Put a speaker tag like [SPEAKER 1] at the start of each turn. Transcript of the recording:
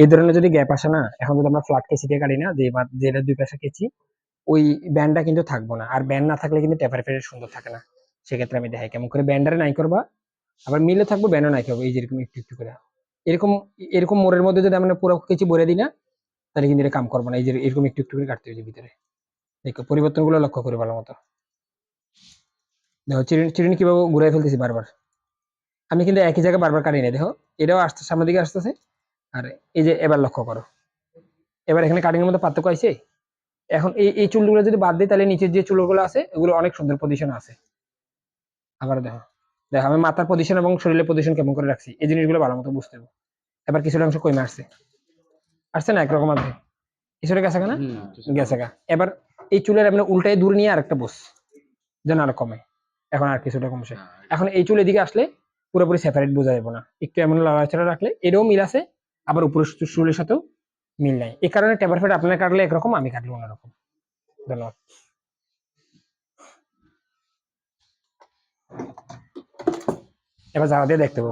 [SPEAKER 1] এই ধরনের যদি গ্যাপ আসে না, এখন যদি আমরা ফ্ল্যাট কেচি দিয়ে কাটি না, যেটা দুই পাশে কেচি, ওই ব্যান্ডটা কিন্তু থাকবো না। আর ব্যান্ড না থাকলে কিন্তু টেপার ফের সুন্দর থাকে না। সেক্ষেত্রে আমি দেখাই কেমন করে ব্যান্ডারে নাই করবা, আবার মিলে থাকবো ব্যান্ডও নাই করবো, এই যেরকম একটু একটু করে এরকম। এরকম মোড়ের মধ্যে যদি আমরা পুরো কেচি ভরে দিই না, তাহলে কিন্তু এটা কাম করবো না। এই যে এরকম একটু একটু করে কাটতে হবে ভিতরে। দেখো পরিবর্তন গুলো লক্ষ্য করে ভালো মতো। দেখো চিরুনি চিরুনি কিভাবে ঘুরাই ফেলতেছি বারবার। আমি কিন্তু একই জায়গায় বারবার কাটি না। দেখো এটাও আসতে সামনের দিকে আসতেছে। আর এই যে এবার লক্ষ্য করো, এবার এখানে কাটিং এর মধ্যে পার্থক্য আছে। এখন এই চুলগুলো যদি বাদ দিই, তাহলে নিচের যে চুলগুলো আছে এগুলো অনেক সুন্দর পজিশন আছে। আবার দেখো, দেখো আমি মাথার পজিশন এবং শরীরের পজিশন কেমন করে রাখছি, এই জিনিসগুলো ভালো মতো বুঝতে হবে। এবার কিছুটা অংশ কমে আসছে, আসছে না একরকম আছে, কিছুটা গেছে না, গেছে গা। এবার এই চুলের আপনি উল্টায় দূর নিয়ে আরেকটা বস, যেন আরো কমে। এখন আর কিছুটা কমছে। এখন এই চুল এদিকে আসলে পুরোপুরি সেপারেট বোঝা যাবে না, একটু এমন লড়াচড়া রাখলে এরও মিল আছে, আবার উপরের চুলের সাথেও মিল নাই। এই কারণে টেপার ফেড আপনার কাটলে একরকম, আমি কাটলে অন্যরকম। ধন্যবাদ। এবার যারা দিয়ে দেখতে পাবো।